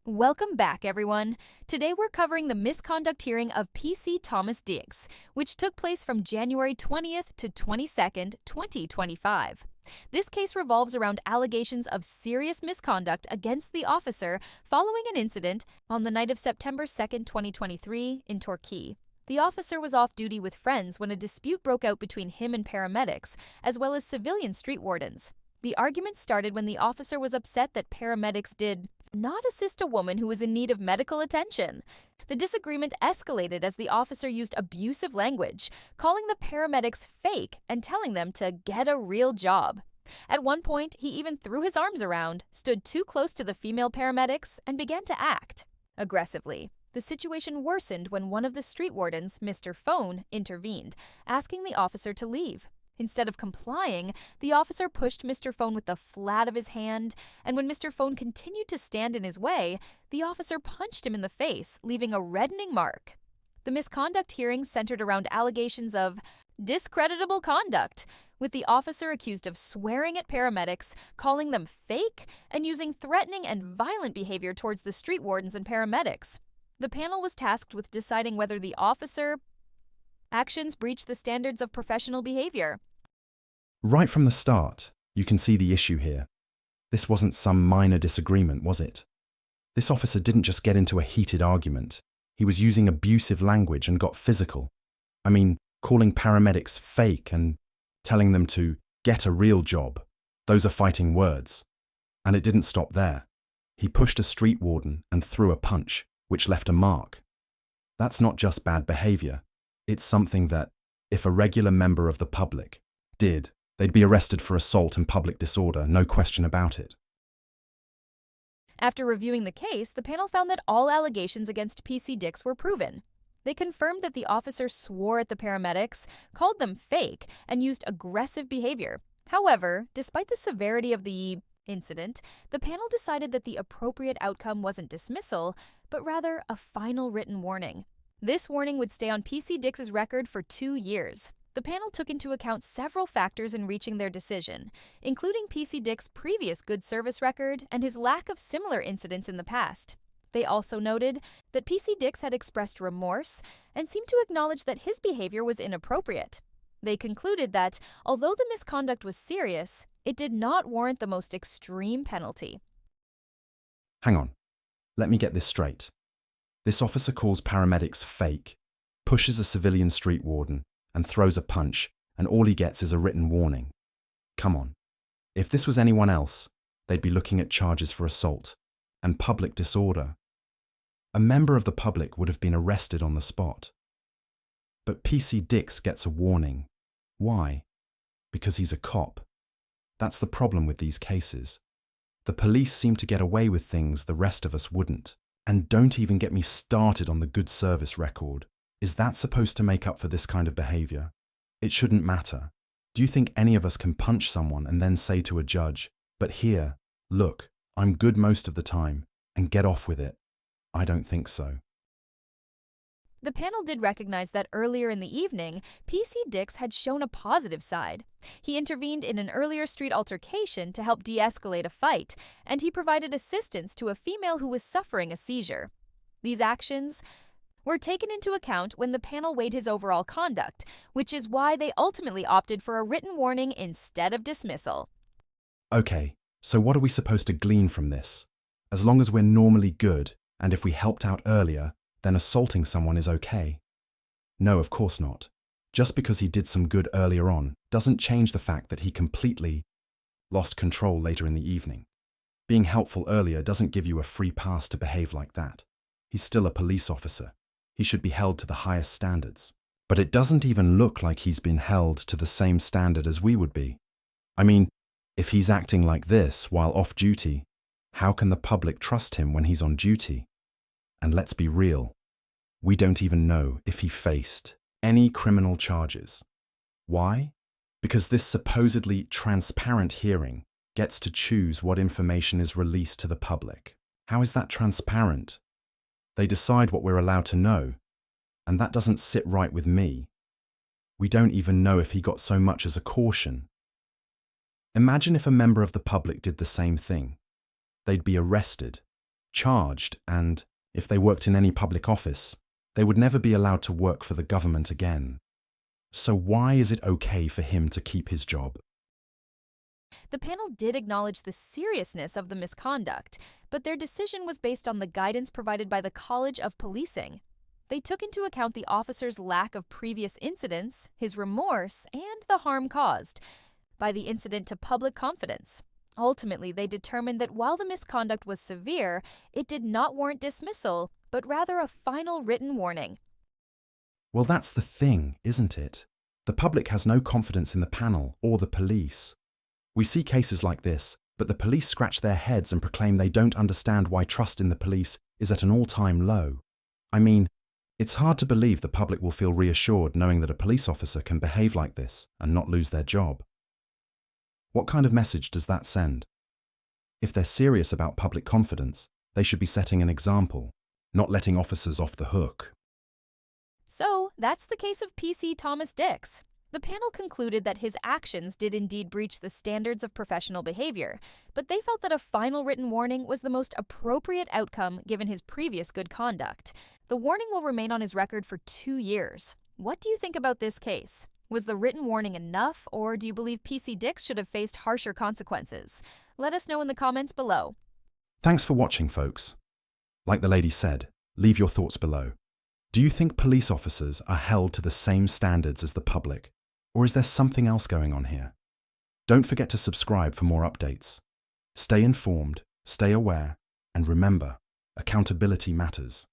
Welcome back, everyone. Today we're covering the misconduct hearing of PC Thomas Dix, which took place from January 20th to 22nd, 2025. This case revolves around allegations of serious misconduct against the officer following an incident on the night of September 2nd, 2023, in Torquay. The officer was off duty with friends when a dispute broke out between him and paramedics, as well as civilian street wardens. The argument started when the officer was upset that paramedics did not assist a woman who was in need of medical attention. The disagreement escalated as the officer used abusive language, calling the paramedics fake and telling them to get a real job. At one point, he even threw his arms around, stood too close to the female paramedics, and began to act aggressively. The situation worsened when one of the street wardens, Mr. Phone, intervened, asking the officer to leave. Instead of complying, the officer pushed Mr. Phone with the flat of his hand, and when Mr. Phone continued to stand in his way, the officer punched him in the face, leaving a reddening mark. The misconduct hearing centered around allegations of discreditable conduct, with the officer accused of swearing at paramedics, calling them fake, and using threatening and violent behavior towards the street wardens and paramedics. The panel was tasked with deciding whether the officer actions breach the standards of professional behavior. Right from the start, you can see the issue here. This wasn't some minor disagreement, was it? This officer didn't just get into a heated argument. He was using abusive language and got physical. I mean, calling paramedics fake and telling them to get a real job. Those are fighting words. And it didn't stop there. He pushed a street warden and threw a punch, which left a mark. That's not just bad behavior. It's something that, if a regular member of the public did, they'd be arrested for assault and public disorder, no question about it. After reviewing the case, the panel found that all allegations against PC Dix were proven. They confirmed that the officer swore at the paramedics, called them fake, and used aggressive behavior. However, despite the severity of the incident, the panel decided that the appropriate outcome wasn't dismissal, but rather a final written warning. This warning would stay on PC Dix's record for 2 years. The panel took into account several factors in reaching their decision, including PC Dix's previous good service record and his lack of similar incidents in the past. They also noted that PC Dix had expressed remorse and seemed to acknowledge that his behavior was inappropriate. They concluded that, although the misconduct was serious, it did not warrant the most extreme penalty. Hang on. Let me get this straight. This officer calls paramedics fake, pushes a civilian street warden, and throws a punch, and all he gets is a written warning. Come on. If this was anyone else, they'd be looking at charges for assault and public disorder. A member of the public would have been arrested on the spot. But PC Dix gets a warning. Why? Because he's a cop. That's the problem with these cases. The police seem to get away with things the rest of us wouldn't. And don't even get me started on the good service record. Is that supposed to make up for this kind of behavior? It shouldn't matter. Do you think any of us can punch someone and then say to a judge, "But here, look, I'm good most of the time," and get off with it? I don't think so. The panel did recognize that earlier in the evening, PC Dix had shown a positive side. He intervened in an earlier street altercation to help de-escalate a fight, and he provided assistance to a female who was suffering a seizure. These actions were taken into account when the panel weighed his overall conduct, which is why they ultimately opted for a written warning instead of dismissal. Okay, so what are we supposed to glean from this? As long as we're normally good, and if we helped out earlier, then assaulting someone is okay? No, of course not. Just because he did some good earlier on doesn't change the fact that he completely lost control later in the evening. Being helpful earlier doesn't give you a free pass to behave like that. He's still a police officer. He should be held to the highest standards. But it doesn't even look like he's been held to the same standard as we would be. I mean, if he's acting like this while off duty, how can the public trust him when he's on duty? And let's be real, we don't even know if he faced any criminal charges. Why? Because this supposedly transparent hearing gets to choose what information is released to the public. How is that transparent? They decide what we're allowed to know, and that doesn't sit right with me. We don't even know if he got so much as a caution. Imagine if a member of the public did the same thing. They'd be arrested, charged, and if they worked in any public office, they would never be allowed to work for the government again. So why is it okay for him to keep his job? The panel did acknowledge the seriousness of the misconduct, but their decision was based on the guidance provided by the College of Policing. They took into account the officer's lack of previous incidents, his remorse, and the harm caused by the incident to public confidence. Ultimately, they determined that while the misconduct was severe, it did not warrant dismissal, but rather a final written warning. Well, that's the thing, isn't it? The public has no confidence in the panel or the police. We see cases like this, but the police scratch their heads and proclaim they don't understand why trust in the police is at an all-time low. I mean, it's hard to believe the public will feel reassured knowing that a police officer can behave like this and not lose their job. What kind of message does that send? If they're serious about public confidence, they should be setting an example, not letting officers off the hook. So, that's the case of PC Thomas Dix. The panel concluded that his actions did indeed breach the standards of professional behavior, but they felt that a final written warning was the most appropriate outcome given his previous good conduct. The warning will remain on his record for 2 years. What do you think about this case? Was the written warning enough, or do you believe PC Dix should have faced harsher consequences? Let us know in the comments below. Thanks for watching, folks. Like the lady said, leave your thoughts below. Do you think police officers are held to the same standards as the public? Or is there something else going on here? Don't forget to subscribe for more updates. Stay informed, stay aware, and remember, accountability matters.